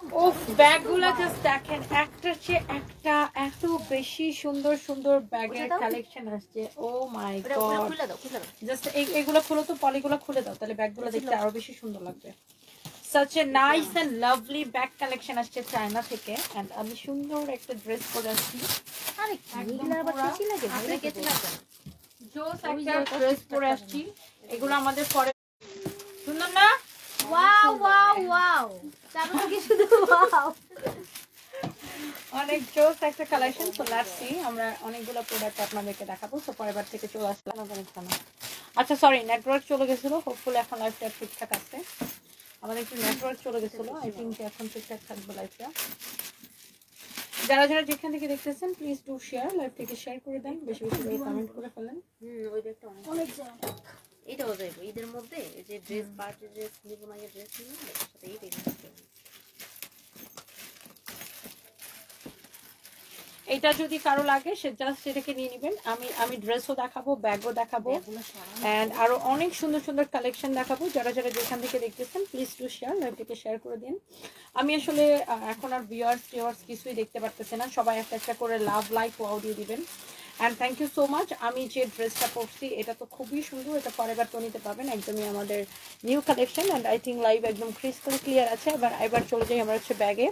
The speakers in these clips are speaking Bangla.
ওফ ব্যাগগুলো জাস্ট দেখেন, একটার চেয়ে একটা এত বেশি সুন্দর সুন্দর ব্যাগের কালেকশন আসছে। ও মাই গড, জাস্ট এগুলো খুলে তো, পলিগুলো খুলে দাও, তাহলে ব্যাগগুলো দেখতে আরো বেশি সুন্দর লাগবে। such a nice and lovely bag collection আসছে চায়না থেকে। এন্ড আমি সুন্দর একটা ড্রেস পরে আসছি, আরে এগুলা আবার কেচি লাগে, ভাইরে কেচি লাগে, জোস একটা ড্রেস পরে আসছি। এগুলো আমাদের পরে সুন্দর না? ওয়াও ওয়াও ওয়াও, চারদিকে শুধু ওয়াও, অনেক জোস একটা কালেকশন। সো লেটস সি, আমরা অনেকগুলো প্রোডাক্ট আপনাদেরকে দেখাবো। সো পরেরবার থেকে চলে আসলাম নতুন খানা। আচ্ছা সরি, নেটওয়ার্ক চলে গেছিল, হোপফুলি এখন লাইভটা ঠিকঠাক আছে। আমাদের একটু নেটওয়ার্ক চলে গেছিল, আই থিঙ্ক এখন ঠিকঠাক থাকবে লাইভটা। যারা যারা যেখান থেকে দেখতেছেন প্লিজ ডু শেয়ার, লাইভটাকে শেয়ার করে দেন, বেশি বেশি করে কমেন্ট করে ফেলেন। ওই একটা অনেক এটাও যাইবো ঈদের মধ্যে, এই যে ড্রেস পার্টি ড্রেস নিব না, এই ড্রেস নিব না, সাথে এইটাই নিতে। এটা যদি কারো লাগে সে জাস্ট সেটাকে নিয়ে নেবেন। আমি ড্রেসও দেখাবো, ব্যাগও দেখাবো, এন্ড আরো অনেক সুন্দর সুন্দর কালেকশন দেখাবো। যারা যারা যেখান থেকে দেখতেছেন প্লিজ টু শেয়ার, লাইভটাকে শেয়ার করে দিন। আমি আসলে এখন আর ভিউয়ার্স কিছুই দেখতে পারতেছি না, সবাই একটা একটা করে লাভ লাইক ওয়াও দিয়ে দিবেন। And thank you so much. আমি যে ড্রেসটা পরছি এটা তো খুবই সুন্দর, এটা পরের বার তো নিতে পারবেন, একদমই আমাদের new collection. And I think live একদম ক্রিস্টাল ক্লিয়ার আছে। এবার চলে যাই আমরা হচ্ছে ব্যাগে।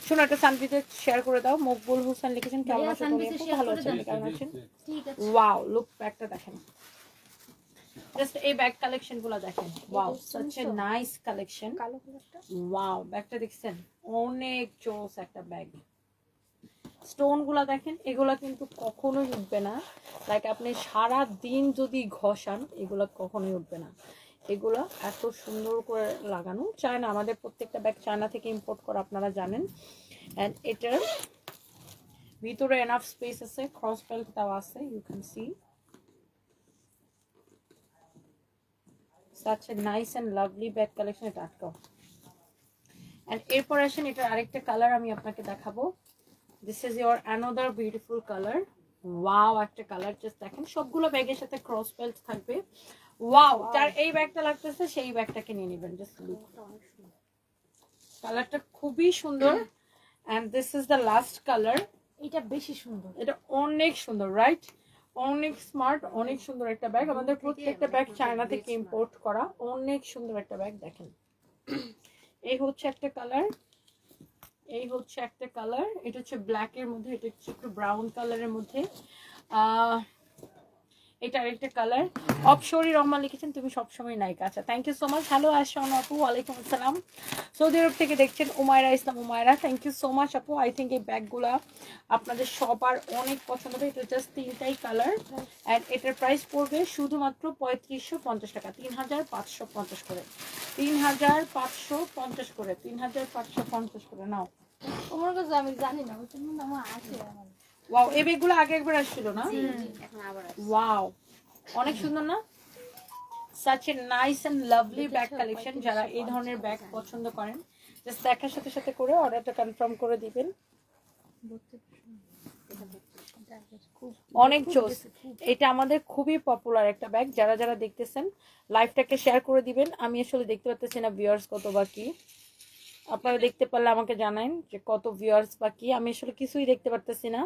শোনো, একটা সানভিতে শেয়ার করে দাও। মকবুল হোসেন লিখেছেন কেমন আছেন, ভালো আছেন, কেমন আছেন? ওয়াও, লুক ব্যাগটা দেখেন, জাস্ট এই ব্যাগ কালেকশন গুলো দেখেন। Wow, such a nice collection. Wow, ব্যাগটা দেখছেন, অনেক জোস একটা ব্যাগ। স্টোন গুলা দেখেন, এগুলা কিন্তু কখনোই উঠবে না। লাইক আপনি সারা দিন যদি ঘষান এগুলা কখনোই উঠবে না। এগুলা এত সুন্দর করে লাগানো। চায়না, আমাদের প্রত্যেকটা ব্যাগ চায়না থেকে ইম্পোর্ট করা, আপনারা জানেন। এন্ড এটার ভিতরে এনাফ স্পেস আছে, ক্রস বেল্ট দেওয়া আছে, you can see. such a nice and lovely bag collection. এটা আটকাও। এন্ড এরপর আসেন এটার আরেকটা কালার আমি আপনাকে দেখাবো। This is your another beautiful colour. Wow, একটা কালার জাস্ট দেখেন, সবগুলো ব্যাগের সাথে ক্রস বেল্ট থাকবে। ওয়াও, যার এই ব্যাগটা লাগতেছে সেই ব্যাগটাকে নিয়ে নেবেন। জাস্ট লুক, কালারটা খুবই সুন্দর। And this is the last colour. এটা বেশি সুন্দর, এটা অনেক সুন্দর, রাইট? অনেক স্মার্ট, অনেক সুন্দর একটা ব্যাগ। আমাদের প্রত্যেকটা ব্যাগ চায়না থেকে ইম্পোর্ট করা, অনেক সুন্দর একটা ব্যাগ। দেখেন, এই হচ্ছে একটা কালার, এই হচ্ছে একটা কালার, এটা হচ্ছে ব্ল্যাক এর মধ্যে, এটা হচ্ছে একটু ব্রাউন কালারের মধ্যে। এটা আরেকটা কালার। অপসরি রহমান লিখেছেন তুমি সবসময় নায়িকা। আচ্ছা, thank you so much. Hello আসসালাম আপু, ওয়ালাইকুম আসসালাম। সৌদি আরব থেকে দেখছেন Umayra Islam Umayra, thank you so much আপু। আই থিঙ্ক এই ব্যাগগুলা আপনাদের সবার অনেক পছন্দ হবে। এটা জাস্ট তিনটাই কালার, অ্যান্ড এটার প্রাইস পড়বে শুধুমাত্র 3550 টাকা, 3550 করে, 3550 করে, 3550 করে। নাও, তোমার কাছে আমি জানি না, ওই জন্য আমার আছে। ওয়াও, এই ব্যাগগুলো আগে একবার আসছিল না? এখন আবার ওয়াও, অনেক সুন্দর না? such a nice and lovely bag collection. যারা এই ধরনের ব্যাগ পছন্দ করেন জাস্ট দেখার সাথে সাথে করে অর্ডারটা কনফার্ম করে দিবেন। অনেক জোস, এটা আমাদের খুবই পপুলার একটা ব্যাগ। যারা যারা দেখতেছেন লাইভটাকে শেয়ার করে দিবেন। আমি আসলে দেখতে পাচ্ছি না ভিউয়ার্স কত বাকি, আপনারা দেখতে পারলে আমাকে জানান যে কত ভিউয়ার্স বাকি। আমি আসলে কিছুই দেখতে পারতেছি না।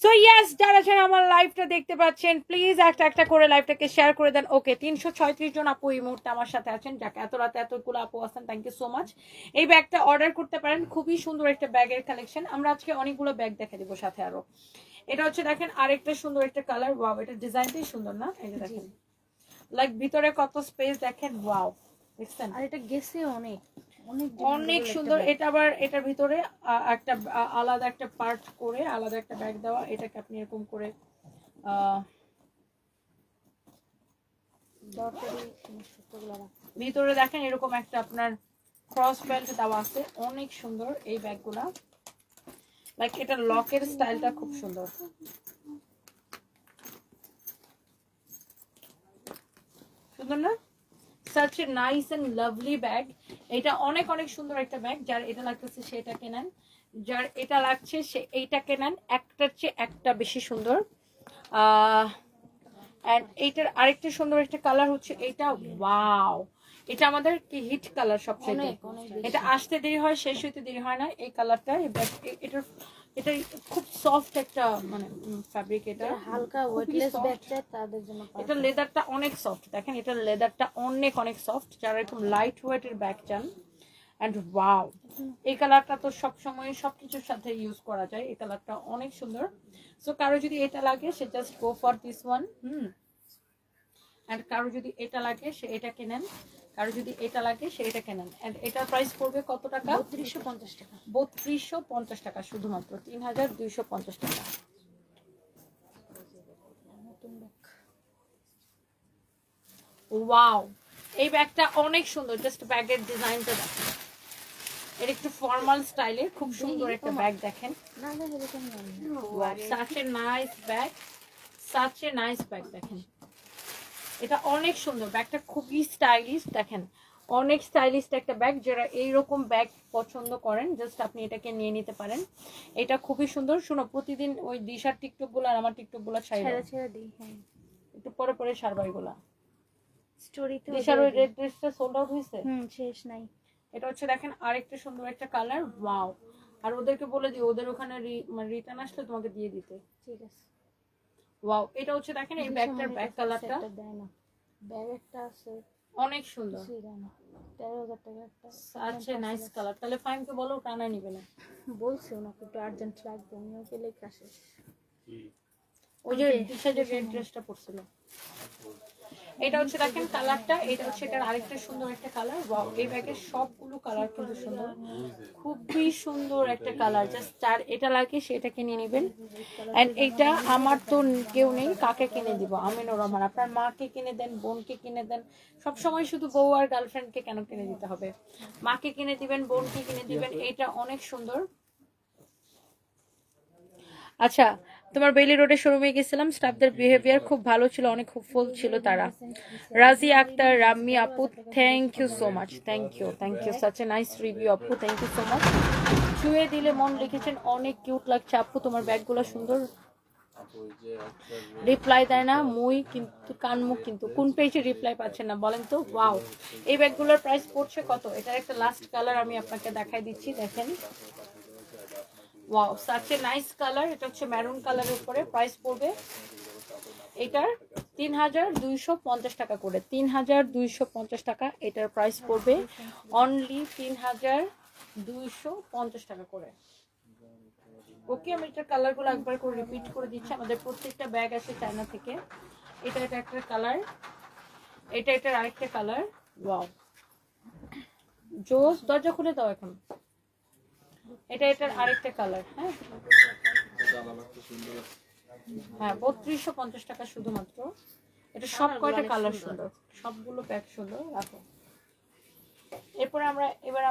সো ইয়েস, যারা যারা আমার লাইভটা দেখতে পাচ্ছেন প্লিজ একটা একটা করে লাইভটাকে শেয়ার করে দেন। ওকে, 336 জন আপু এই মুহূর্তে আমার সাথে আছেন। যাকে এত রাতে এতগুলো আপু আছেন, থ্যাংক ইউ সো মাচ। এই ব্যাগটা অর্ডার করতে পারেন, খুবই সুন্দর একটা ব্যাগের কালেকশন। আমরা আজকে অনেকগুলো ব্যাগ দেখে দিব সাথে আরো। এটা হচ্ছে দেখেন আরেকটা সুন্দর একটা কালার। ওয়াও, এটা ডিজাইনটাই সুন্দর না? এই যে দেখেন, লাইক ভিতরে কত স্পেস দেখেন। ওয়াও, দেখছেন? আর এটা গেছে অনেক অনেক সুন্দর। এটা আবার এটার ভিতরে একটা আলাদা একটা পার্ট করে আলাদা একটা ব্যাগ দেওয়া। এটাকে আপনি এরকম করে ভিতরে দেখেন এরকম একটা আপনার ক্রস বেল্ট দেওয়া আছে। অনেক সুন্দর এই ব্যাগগুলা, লাইক এটা লকের স্টাইলটা খুব সুন্দর। সুন্দর না? such a nice and lovely bag. এটা অনেক অনেক সুন্দর একটা ব্যাগ। যার এটা লাগতেছে সেটা কেনেন, যার এটা লাগছে সে এইটা কেনেন। একটার চেয়ে একটা বেশি সুন্দর। এন্ড এইটার আরেকটা সুন্দর একটা কালার হচ্ছে এইটা। ওয়াও, এটা আমাদের কি হিট কালার সবচেয়ে। এটা আসতে দেরি হয়, শেষ হইতে দেরি হয় না। এই কালারটা এটা এটা খুব সফট একটা মানে ফ্যাব্রিক, এটা হালকা ওয়েটলেস ব্যাগ চাই তাদের জন্য। এটা লেদারটা অনেক সফট, দেখেন এটা লেদারটা অনেক অনেক সফট, যারা এরকম লাইট ওয়েটের ব্যাগ চান। এন্ড ওয়াও, এই কালারটা তো সব সময় সবকিছুর সাথে ইউজ করা যায়, এই কালারটা অনেক সুন্দর। সো কারো যদি এটা লাগে সে just go for this one. And কারো যদি এটা লাগে সে এটা কেনেন, কারো যদি এটা লাগে সে এটা কেনেন। এন্ড এটার প্রাইস পড়বে কত টাকা? 3250 টাকা। 3250 টাকা শুধুমাত্র, 3250 টাকা। ওয়াও, এই ব্যাগটা অনেক সুন্দর, জাস্ট ব্যাগের ডিজাইনটা দেখেন, এটা একটু ফর্মাল স্টাইলে খুব সুন্দর একটা ব্যাগ দেখেন। such a nice bag, such a nice bag দেখেন, এটা অনেক সুন্দর ব্যাগটা, খুবই স্টাইলিশ দেখেন, অনেক স্টাইলিশ একটা ব্যাগ। যারা এইরকম ব্যাগ পছন্দ করেন জাস্ট আপনি এটাকে নিয়ে নিতে পারেন, এটা খুবই সুন্দর। শুনো, প্রতিদিন ওই দিশার টিকটক গুলো আর আমার টিকটক গুলো ছেড়ে দিই, একটু পরে পরে সারবাইগুলা স্টোরিতে দিশার ওই রেড ড্রেসটা সোল্ড আউট হইছে, শেষ নাই। এটা হচ্ছে দেখেন আরেকটা সুন্দর একটা কালার। ওয়াও, আর ওদেরকে বলে দিও ওদের ওখানে রিটার্ন আসলে তোমাকে দিয়ে দিতে, ঠিক আছে? ওয়াও, এটা হচ্ছে দেখেন এই ব্যাগটার ব্যাক কালারটা দেয় না, ব্যাগ একটা আছে অনেক সুন্দর, 13,000 টাকা একটা, such a nice কালার। তাহলে ফাইমকে বলো টানা নিবে না, বলছি ওনাকে একটু আর্জেন্ট লাগবে, উনি ওকে লেখা শেষ। ওই যে দিশা যে রেড ড্রেসটা পরছিল, এটা হচ্ছে দেখেন কালারটা, এটা হচ্ছে এটার আরেকটা সুন্দর একটা কালার। ওয়াও, এই ব্যাগের সবগুলো কালার কিন্তু সুন্দর, খুবই সুন্দর একটা কালার। জাস্ট যার এটা লাগে সেটা কিনে নেবেন। এন্ড এটা আমার তো কেউ নেই, কাকে কিনে দিব? আমিনুর রহমান। আপনার মাকে কিনে দেন, বোনকে কিনে দেন, সব সময় শুধু বউ আর গার্লফ্রেন্ডকে কেন কিনে দিতে হবে? মাকে কিনে দিবেন, বোনকে কিনে দিবেন, এটা অনেক সুন্দর। আচ্ছা, তোমার বেলি রোডে শোরুমে গেছিলাম, স্টাফদের বিহেভিয়ার খুব ভালো ছিল, অনেক হোপফুল ছিল তারা। রাজি আক্তার, রাম্মি আপু, thank you so much, thank you such a nice review আপু, থ্যাংক ইউ সো মাচ। ছুঁয়ে দিলে মন লিখেছেন, অনেক কিউট লাগছে আপু, তোমার ব্যাগগুলো সুন্দর। রিপ্লাই দেয় না মুই কিন্তু কানমুখ, কিন্তু কোন পেজে রিপ্লাই পাচ্ছেন না বলেন তো? ওয়াও, এই ব্যাগগুলোর প্রাইস পড়ছে কত? এটার একটা লাস্ট কালার আমি আপনাকে দেখাই দিচ্ছি, দেখেন। Wow, such a nice colour, এটা হচ্ছে মেরুন কালারের উপরে। প্রাইস পড়বে এটার 3250 টাকা করে, 3250 টাকা এটার প্রাইস পড়বে, অনলি 3250 টাকা করে। ওকে, আমি এটার কালারগুলো একবার করে রিপিট করে দিচ্ছি। আমাদের প্রত্যেকটা ব্যাগ আছে চায়না থেকে। এটা একটা কালার, এটা এটার আরেকটা কালার। ওয়াও, জোস, দরজা খুলে দাও এখন। এটা এটার আরেকটা কালার। হ্যাঁ হ্যাঁ, 3250 টাকা শুধুমাত্র। এটা সব কয়টা কালার সুন্দর, সবগুলো প্যাক সুন্দর। রাখো। এরপরে এবার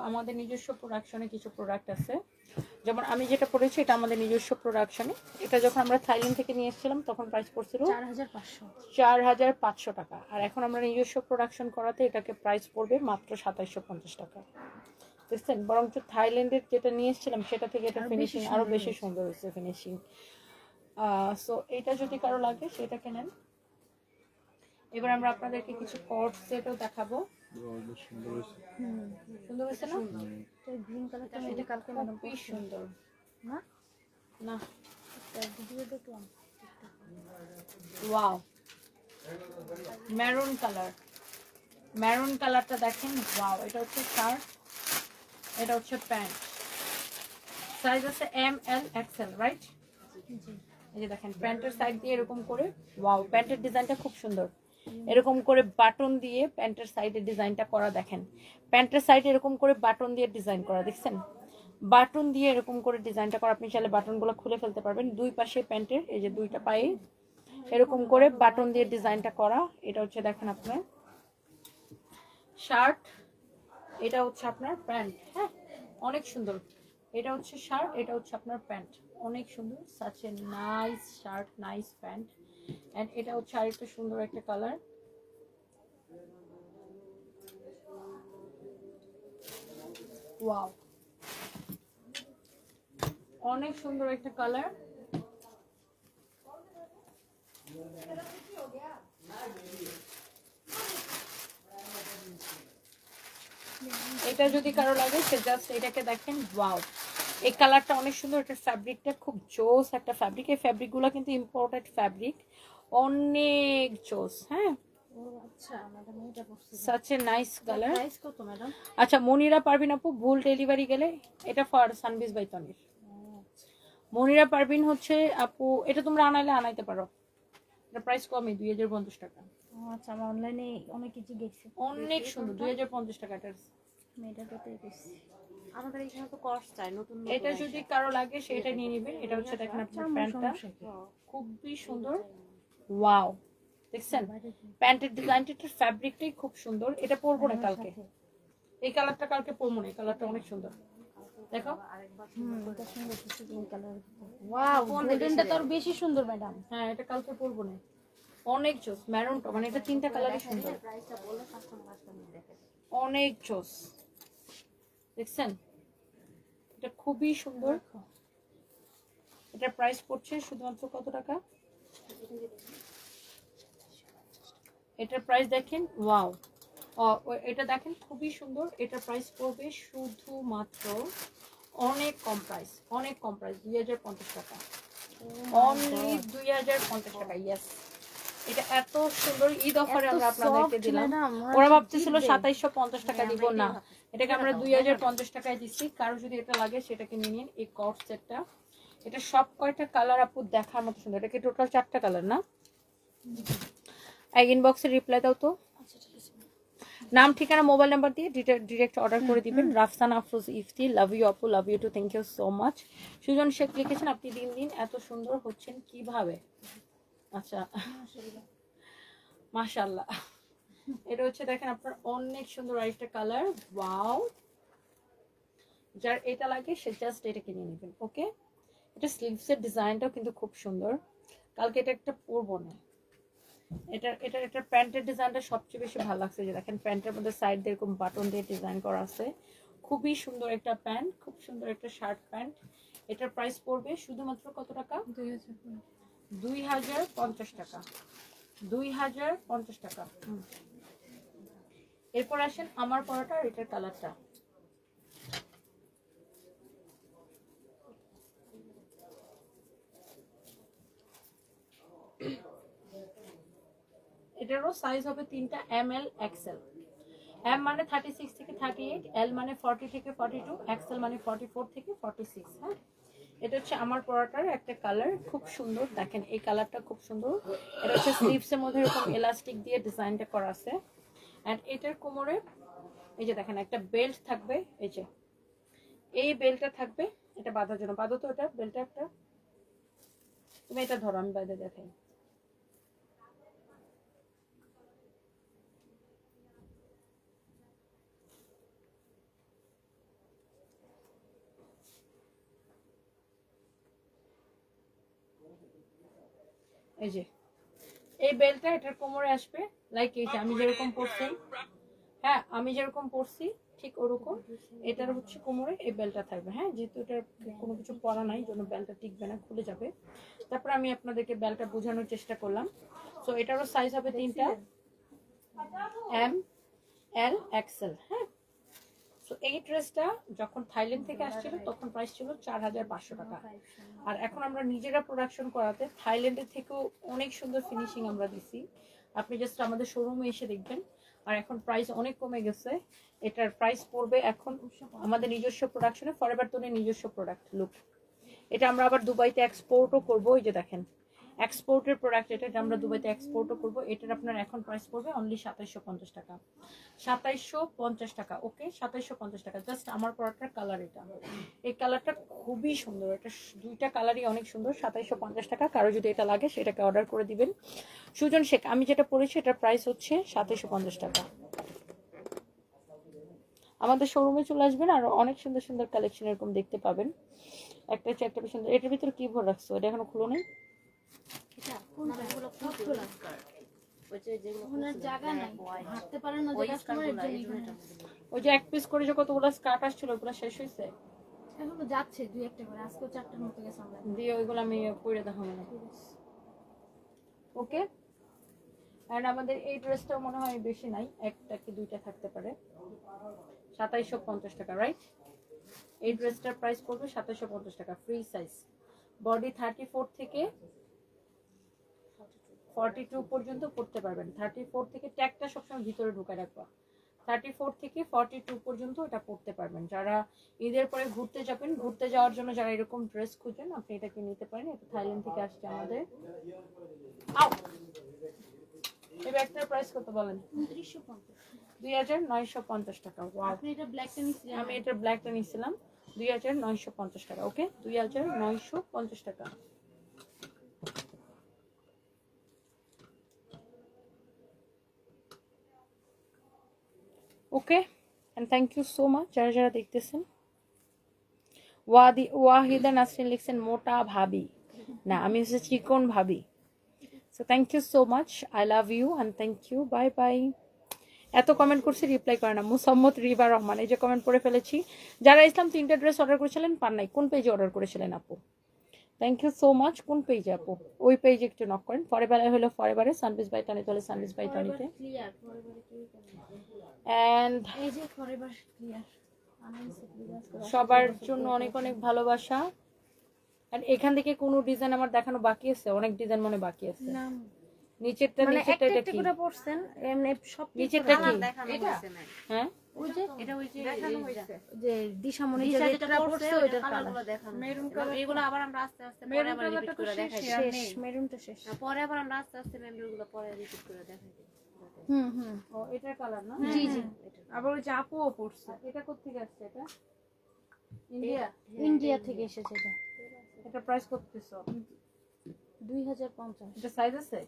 আমাদের নিজস্ব প্রোডাকশনে কিছু প্রোডাক্ট আছে। যেমন আমি যেটা পড়েছি এটা আমাদের নিজস্ব প্রোডাকশনে। এটা যখন আমরা থাইল্যান্ড থেকে নিয়ে এসেছিলাম তখন প্রাইস পড়ছিল 4500 টাকা। আর এখন আমরা নিজস্ব প্রোডাকশন করাতে এটাকে প্রাইস পড়বে মাত্র 2750 টাকা। বুঝছেন? বরঞ্চ থাইল্যান্ডের যেটা নিয়ে এসেছিলাম সেটা থেকে এটা ফিনিশিং আরো বেশি সুন্দর হয়েছে, ফিনিশিং। সো এটা যদি কারো লাগে সেটা কেনেন। এবার আমরা আপনাদেরকে কিছু কর্ড সেটও দেখাবো। সুন্দর হয়েছে না? গ্রিন কালারটা এটা কালকে ম্যাডাম বেশ সুন্দর না? না, ভিডিও দেখলাম। ওয়াও, মেরুন কালার, মেরুন কালারটা দেখেন। ওয়াও, এটা হচ্ছে শার্ট, এটা হচ্ছে প্যান্ট। সাইজ আছে এম এল এক্সএল, রাইট? এই যে দেখেন প্যান্টের সাইড দিয়ে এরকম করে। ওয়াও, প্যান্টের ডিজাইনটা খুব সুন্দর, এরকম করে বাটন দিয়ে প্যান্টের সাইডে ডিজাইনটা করা। দেখেন প্যান্টের সাইডে এরকম করে বাটন দিয়ে ডিজাইন করা, দেখছেন? বাটন দিয়ে এরকম করে ডিজাইনটা করা। আপনি চাইলে বাটনগুলো খুলে ফেলতে পারবেন। দুই পাশে প্যান্টের এই যে দুইটা পায়ে এরকম করে বাটন দিয়ে ডিজাইনটা করা। এটা হচ্ছে দেখেন আপনার শার্ট, এটা হচ্ছে আপনার প্যান্ট। হ্যাঁ, অনেক সুন্দর। এটা হচ্ছে শার্ট, এটা হচ্ছে আপনার প্যান্ট, অনেক সুন্দর। Such a nice shirt, nice pant. And এটা হচ্ছে আরেকটা সুন্দর একটা কালার। ওয়াও, অনেক সুন্দর একটা কালার। এটা যদি কারো লাগে সে জাস্ট এটাকে দেখেন, ওয়াও এই কালারটা অনেক সুন্দর। এটা ফ্যাব্রিকটা খুব জোস একটা ফ্যাব্রিক। এই ফ্যাব্রিকগুলো কিন্তু ইম্পোর্টেড ফ্যাব্রিক, অনেক জোস। হ্যাঁ, such a nice color. আচ্ছা মনিরা পারবিন আপু, ভুল ডেলিভারি গেলে এটা ফর সানবিজ বাই তনির। মনিরা পারবিন হচ্ছে আপু, এটা তোমরা আনাইলে আনাইতে পারো, এটা প্রাইস কমই 2050 টাকা। আচ্ছা আমার অনলাইনে অনেক কিছু দেখছি, অনেক সুন্দর 2050 টাকা। আমাদের এখানে তো কস্ট চাই নতুন। এটা যদি কারো লাগে সেটা নিয়ে নেবেন। এটা হচ্ছে দেখেন আপনার প্যান্টটা খুবই সুন্দর, ওয়াও দেখছেন প্যান্টের ডিজাইনটা, ফ্যাব্রিকটাই খুব সুন্দর। এটা পরবো না কালকে, এই কালারটা কালকে পরবো না, এই কালারটা অনেক সুন্দর। দেখো এটা সুন্দর কিছু পিঙ্ক কালার। ওয়াও গোল্ডেনটা তো বেশি সুন্দর ম্যাডাম। হ্যাঁ এটা কালকে পরবো না, অনেক জোস। ম্যারুনটা মানে এটা তিনটা কালারই সুন্দর, অনেক জোস দেখছেন। এটা খুবই সুন্দর। এটা প্রাইস পড়ছে শুধুমাত্র কত টাকা? এটার প্রাইস দেখেন, ওয়াও এটা দেখেন খুবই সুন্দর। এটার প্রাইস পড়বে শুধুমাত্র অনেক কম প্রাইস, অনেক কম প্রাইস, 2050 টাকা, অনলি 2050 টাকা। ইয়েস, এটা এত সুন্দর। ঈদ অফারে আমরা আপনাদেরকে দিলাম। ওরা ভাবতেছিল 2750 টাকা দিব, না এটাকে আমরা 2050 টাকায় দিচ্ছি। কারো যদি এটা লাগে সেটাকে নিয়ে নিন। এই কট সেটটা, এটা সব কয়টা কালার আপু দেখার মতো সুন্দর। এটা কি টোটাল 4টা কালার না? এক ইনবক্সে রিপ্লাই দাও তো, নাম ঠিকানা মোবাইল নাম্বার দিয়ে ডিরেক্ট অর্ডার করে দিবেন। রাফসান আফরোজ ইফতি, লাভ ইউ আপু, love you too, thank you so much. Sujon Sheikh লিখেছেন আপনি দিন দিন এত সুন্দর হচ্ছেন কিভাবে? আচ্ছা মাশাআল্লাহ। এটা হচ্ছে দেখেন আপনার অনেক সুন্দর আরেকটা কালার, ওয়াও। যার এটা লাগে সে জাস্ট এটা কিনে নেবেন। ওকে, এটা স্লিভসের ডিজাইনটাও কিন্তু খুব সুন্দর। কালকে এটা একটা পরবো না, এটা প্যান্টের ডিজাইনটা সবচেয়ে বেশি ভালো লাগছে। যে দেখেন প্যান্টের মধ্যে সাইড দিয়ে এরকম বাটন দিয়ে ডিজাইন করা আছে, খুবই সুন্দর একটা প্যান্ট, খুব সুন্দর একটা শার্ট প্যান্ট। এটার প্রাইস পড়বে শুধুমাত্র কত টাকা? 2050 টাকা, 2050 টাকা। এরপর আসেন আমার পরাটা, এটার কালারটা এটারও সাইজ হবে তিনটা, এম এল এক্সেল। এম মানে 36 থেকে 38, এল মানে 40 থেকে 42, এক্সেল মানে 44 থেকে 46। হ্যাঁ, এটা হচ্ছে আমার পরাটার একটা কালার, খুব সুন্দর। দেখেন এই কালারটা খুব সুন্দর। এটা হচ্ছে স্লিভসের মধ্যে এরকম এলাস্টিক দিয়ে ডিজাইনটা করা আছে। এন্ড এটার কোমরে এই যে দেখেন একটা বেল্ট থাকবে, এই যে এই বেল্টটা থাকবে, এটা বাঁধার জন্য। বাঁধো তো এটা বেল্টটা একটা, তুমি এটা ধরো আমি বাইরে দেখাই। এই যে এই বেল্টটা এটার কোমরে আসবে, লাইক এই যে আমি যেরকম পরছি, হ্যাঁ আমি যেরকম পরছি ঠিক ওরকম এটার হচ্ছে কোমরে এই বেল্টটা থাকবে। হ্যাঁ, যেহেতু এটার কোনো কিছু পরা নাই জন্য বেল্টটা টিকবে না, খুলে যাবে। তারপর আমি আপনাদেরকে বেল্টটা বোঝানোর চেষ্টা করলাম। সো এটারও সাইজ হবে তিনটা, এম এল এক্সেল। হ্যাঁ, সো এই ড্রেসটা যখন থাইল্যান্ড থেকে আসছিল তখন প্রাইস ছিল 4500 টাকা। আর এখন আমরা নিজেরা প্রোডাকশন করাতে থাইল্যান্ডের থেকেও অনেক সুন্দর ফিনিশিং আমরা দিছি। আপনি জাস্ট আমাদের শোরুমে এসে দেখবেন। আর এখন প্রাইস অনেক কমে গেছে। এটার প্রাইস পড়বে এখন আমাদের নিজস্ব প্রোডাকশনে, ফরএভার তোনের নিজস্ব প্রোডাক্ট লুক। এটা আমরা আবার দুবাইতে এক্সপোর্টও করবো। এই যে দেখেন এক্সপোর্টের প্রোডাক্ট, এটা আমরা দুবাইতে এক্সপোর্টও করবো। এটার আপনার এখন প্রাইস পড়বে অনলি 2750 টাকা, 2750 টাকা। ওকে, 2750 টাকা। জাস্ট আমার প্রোডাক্টের কালার এটা, এই কালারটা খুবই সুন্দর। এটা দুইটা কালারই অনেক সুন্দর। 2750 টাকা। কারো যদি এটা লাগে সেটাকে অর্ডার করে দিবেন। সুজন শেখ, আমি যেটা পড়েছি এটার প্রাইস হচ্ছে 2750 টাকা। আমাদের শোরুমে চলে আসবেন, আর অনেক সুন্দর সুন্দর কালেকশন এরকম দেখতে পাবেন। একটা হচ্ছে একটা সুন্দর। এটার ভিতরে কি ভরে রাখছো? এটা এখনো খুলো নেই। ওই যে এক পিস করে যে কতগুলো স্কার্ট আসছিল ওগুলো শেষ হয়েছে, এখনো যাচ্ছে দুই একটা করে। আজকে 4টার মতো গেছে আমরা দিয়ে ওইগুলো আমি পরে দেখাবো না। ওকে, এন্ড আমাদের এই ড্রেসটাও মনে হয় বেশি নাই, একটা কি দুইটা থাকতে পারে। 2750 টাকা, রাইট? এই ড্রেসটার প্রাইস পড়বে 2750 টাকা, ফ্রি সাইজ। বডি 34 থেকে 42 পর্যন্ত পড়তে পারবেন। 34 থেকে ট্যাগটা সবসময় ভিতরে ঢুকায় রাখবা। 34 থেকে 42 পর্যন্ত এটা পড়তে পারবেন। যারা ঈদের পরে ঘুরতে যাবেন, ঘুরতে যাওয়ার জন্য যারা এরকম ড্রেস খুঁজেন, আপনি এটাকে নিতে পারেন। এটা থাইল্যান্ড থেকে আসছে আমাদের। এই ব্যাগটার প্রাইস কত বলেন? 2950 টাকা। আপনি এটা ব্ল্যাকটা নিছিলেন, আমি এটা ব্ল্যাকটা নিছিলাম 2950 টাকা। ওকে, 2950 টাকা। Okay, and thank you so much যারা যারা দেখতেছেন। ওয়াহিদা নাসরিন লিখছেন মোটা ভাবি, না আমি হচ্ছে চিকন ভাবি। So thank you so much, I love you and thank you, bye bye. এত কমেন্ট করছি রিপ্লাই করে না। মুসাম্মদ রিবা রহমান, এই যে কমেন্ট করে ফেলেছি। যারা ইসলাম 3টা ড্রেস অর্ডার করেছিলেন পান নাই, কোন পেজে অর্ডার করেছিলেন আপু? Thank you so much. কোন পেজে আপু? ওই পেজে একটু নক করেন। ফরেভারে হলো ফরেভারে, সানবিজ বাই টনিতে হলে সানবিজ বাই টনিতে। ক্লিয়ার ফরএভার এন্ড এই যে ফরএভার ক্লিয়ার সবার জন্য অনেক অনেক ভালোবাসা। আর এখান থেকে কোন ডিজাইন আমার দেখানো বাকি আছে? অনেক ডিজাইন মনে বাকি আছে। না নিচেরটা মানে নিচেরটা একটা এটা একটা কি? করে পড়ছেন এমনি সব নিচেরটা কি? দেখানো হইছে না। হ্যাঁ, ওই যে এটা ওই যে দেখানো হয়েছে। যে দিশামণি যে যেটা পড়ছে ওইটার কালারগুলো দেখানো। মেরুন কালার এগুলো আবার আমরা আস্তে আস্তে পরে আবার রিপিট করে দেখাই। শেষ মেরুনটা শেষ। পরে আবার আমরা আস্তে আস্তে মেমরিগুলো পরে রিপিট করে দেখাই। ও এটার কালার না? জি জি। আবার ওই যে আপুও পড়ছে। এটা কোথা থেকে আসছে? এটা ইন্ডিয়া থেকে এসেছে এটা। এটা প্রাইস কত দিছো? 2050। এটা সাইজ আছে?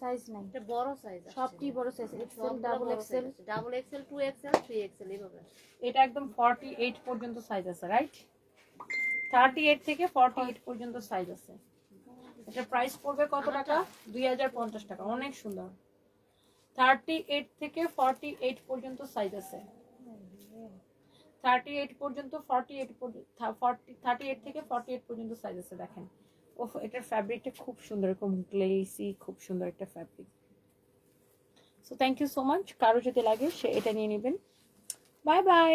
সাইজ নাই, এটা বড় সাইজ, সবটি বড় size, XL, double XL, double XL, 2 XL, 3 XL এইভাবে। এটা একদম 48 পর্যন্ত সাইজ আছে, রাইট? 38 থেকে 48 পর্যন্ত সাইজ আছে। এটা প্রাইস পড়বে কত টাকা? 2050 টাকা। অনেক সুন্দর। 38 থেকে 48 পর্যন্ত সাইজ আছে। 38 পর্যন্ত 48 38 থেকে 48 পর্যন্ত সাইজ আছে। দেখেন, ওহ এটার ফ্যাব্রিকটা খুব সুন্দর, এরকম গ্লেসি, খুব সুন্দর একটা fabric. So thank you so much. কারো যদি লাগে সে এটা নিয়ে নেবেন। Bye by.